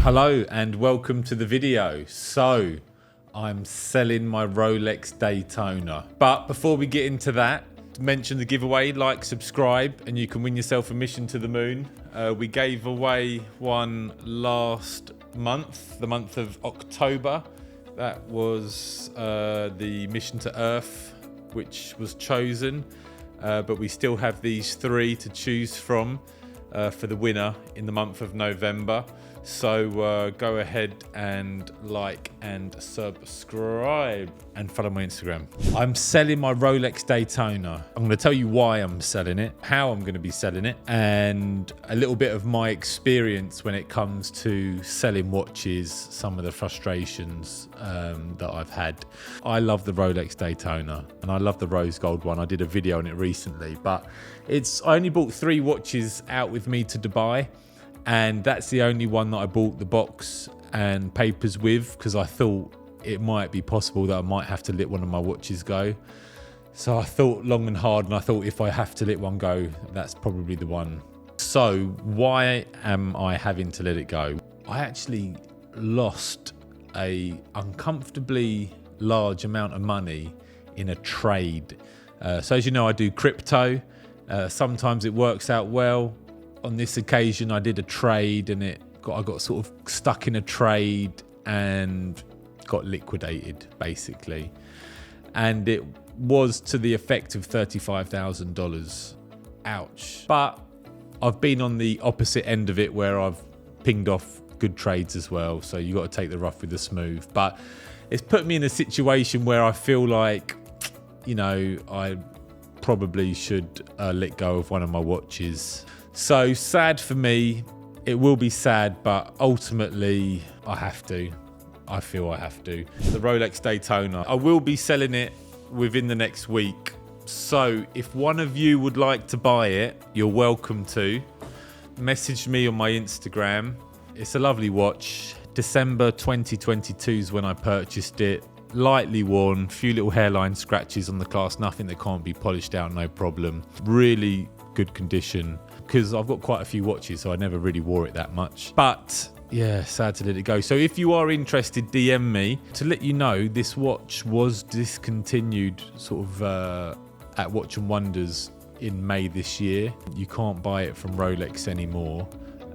Hello and welcome to the video. So I'm selling my Rolex Daytona, but before we get into that, mention the giveaway, like, subscribe, and you can win yourself a mission to the moon. We gave away one last month, the month of October. That was the mission to Earth, which was chosen, but we still have these three to choose from for the winner in the month of November. So go ahead and like and subscribe and follow my Instagram. I'm selling my Rolex Daytona. I'm going to tell you why I'm selling it, how I'm going to be selling it, and a little bit of my experience when it comes to selling watches, some of the frustrations that I've had. I love the Rolex Daytona and I love the rose gold one. I did a video on it recently, but I only bought 3 watches out with me to Dubai. And that's the only one that I bought the box and papers with, because I thought it might be possible that I might have to let one of my watches go. So I thought long and hard, and I thought if I have to let one go, that's probably the one. So why am I having to let it go? I actually lost a uncomfortably large amount of money in a trade. So as you know, I do crypto. Sometimes it works out well. On this occasion, I did a trade and I got sort of stuck in a trade and got liquidated, basically. And it was to the effect of $35,000. Ouch. But I've been on the opposite end of it where I've pinged off good trades as well. So you got to take the rough with the smooth. But it's put me in a situation where I feel like, you know, I probably should let go of one of my watches. So sad for me. It will be sad, but ultimately I have to. I feel I have to. The Rolex Daytona. I will be selling it within the next week. So if one of you would like to buy it, you're welcome to. Message me on my Instagram. It's a lovely watch. December 2022 is when I purchased it. Lightly worn, few little hairline scratches on the glass, nothing that can't be polished out, no problem. Really good condition, because I've got quite a few watches, so I never really wore it that much. But yeah, sad to let it go. So if you are interested, DM me. To let you know, this watch was discontinued sort of at Watch and Wonders in May this year. You can't buy it from Rolex anymore,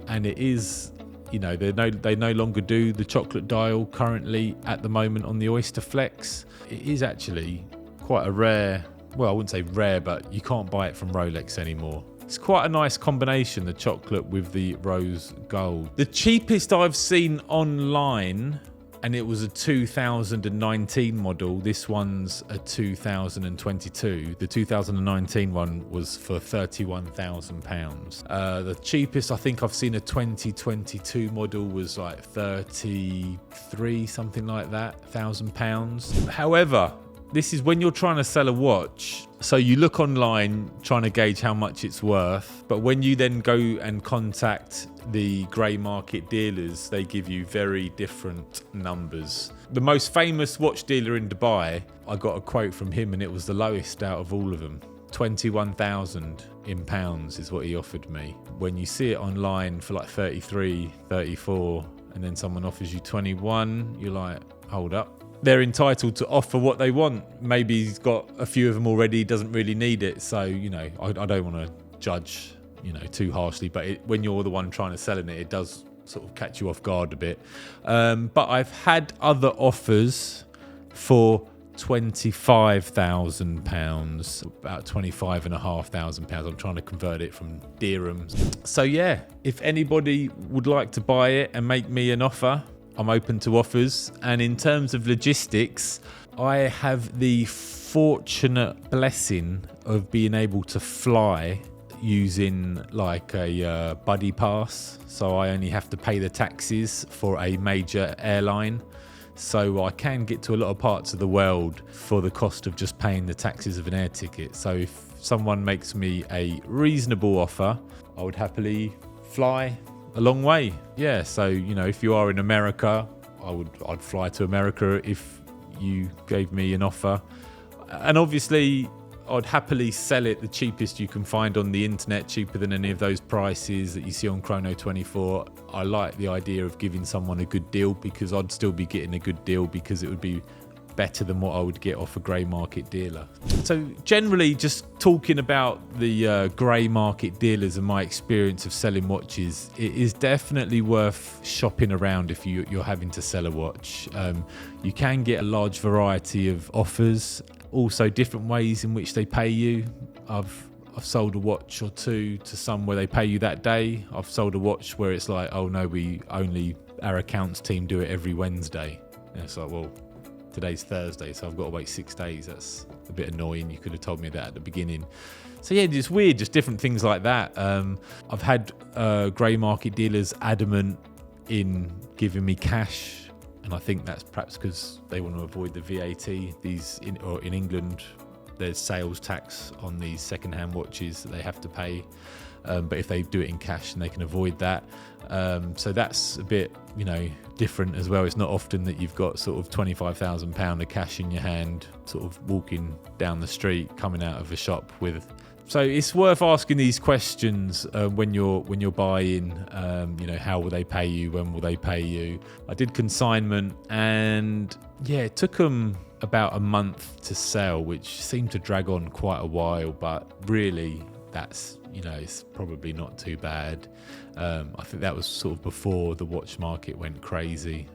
and it is, you know, they no longer do the chocolate dial currently at the moment on the Oyster Flex. It is actually quite a rare, well, I wouldn't say rare, but you can't buy it from Rolex anymore. It's quite a nice combination, the chocolate with the rose gold. The cheapest I've seen online, and it was a 2019 model. This one's a 2022. The 2019 one was for £31,000. The cheapest I think I've seen a 2022 model was like 33, something like that, £1,000. However, this is when you're trying to sell a watch. So you look online trying to gauge how much it's worth, but when you then go and contact the grey market dealers, they give you very different numbers. The most famous watch dealer in Dubai, I got a quote from him and it was the lowest out of all of them. 21,000 in pounds is what he offered me. When you see it online for like 33, 34, and then someone offers you 21, you're like, hold up. They're entitled to offer what they want. Maybe he's got a few of them already, doesn't really need it. So, you know, I don't want to judge, you know, too harshly, but when you're the one trying to sell it, it does sort of catch you off guard a bit. But I've had other offers for £25,000, about £25,500. I'm trying to convert it from dirhams. So yeah, if anybody would like to buy it and make me an offer, I'm open to offers. And in terms of logistics, I have the fortunate blessing of being able to fly using like a buddy pass. So I only have to pay the taxes for a major airline. So I can get to a lot of parts of the world for the cost of just paying the taxes of an air ticket. So if someone makes me a reasonable offer, I would happily fly a long way. Yeah, so, you know, if you are in America, I'd fly to America if you gave me an offer. And obviously, I'd happily sell it the cheapest you can find on the internet, cheaper than any of those prices that you see on Chrono24. I like the idea of giving someone a good deal, because I'd still be getting a good deal, because it would be better than what I would get off a grey market dealer. So generally, just talking about the grey market dealers and my experience of selling watches, it is definitely worth shopping around if you're having to sell a watch. You can get a large variety of offers, also different ways in which they pay you. I've sold a watch or two to some where they pay you that day. I've sold a watch where it's like, oh no, our accounts team do it every Wednesday. And it's like, well, today's Thursday, so I've got to wait 6 days. That's a bit annoying. You could have told me that at the beginning. So yeah, it's weird, just different things like that. I've had grey market dealers adamant in giving me cash, and I think that's perhaps because they want to avoid the VAT. In England, there's sales tax on these second-hand watches that they have to pay. But if they do it in cash, then they can avoid that. So that's a bit, different as well. It's not often that you've got sort of £25,000 of cash in your hand, sort of walking down the street, coming out of a shop with. So it's worth asking these questions when you're buying. How will they pay you? When will they pay you? I did consignment, and yeah, it took them about a month to sell, which seemed to drag on quite a while. But really, that's it's probably not too bad. I think that was sort of before the watch market went crazy.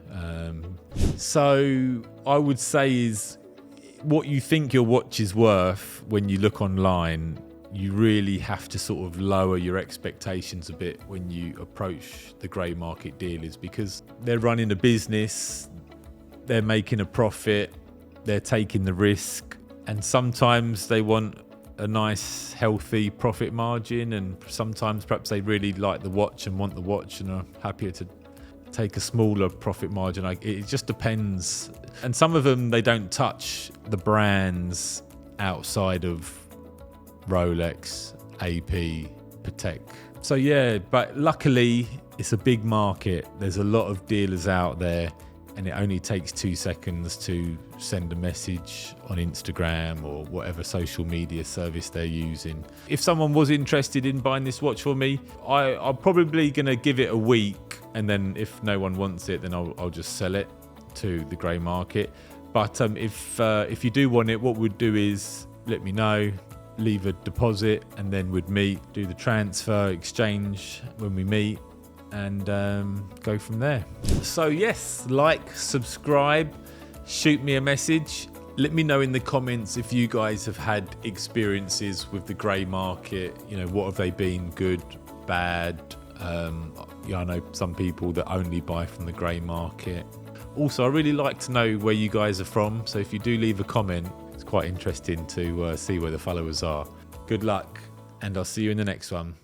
So I would say is what you think your watch is worth when you look online. You really have to sort of lower your expectations a bit when you approach the grey market dealers, because they're running a business, they're making a profit, they're taking the risk, and sometimes they want a nice healthy profit margin, and sometimes perhaps they really like the watch and want the watch and are happier to take a smaller profit margin. It just depends. And some of them, they don't touch the brands outside of Rolex, AP, Patek. So yeah, but luckily it's a big market. There's a lot of dealers out there, and it only takes 2 seconds to send a message on Instagram or whatever social media service they're using. If someone was interested in buying this watch for me, I'm probably going to give it a week, and then if no one wants it, then I'll just sell it to the grey market. But if you do want it, what we'd do is let me know, leave a deposit, and then we'd meet, do the transfer, exchange when we meet, and go from there. So yes, like, subscribe, shoot me a message. Let me know in the comments if you guys have had experiences with the grey market. What have they been, good, bad? I know some people that only buy from the grey market. Also, I really like to know where you guys are from, so if you do leave a comment, it's quite interesting to see where the followers are. Good luck, and I'll see you in the next one.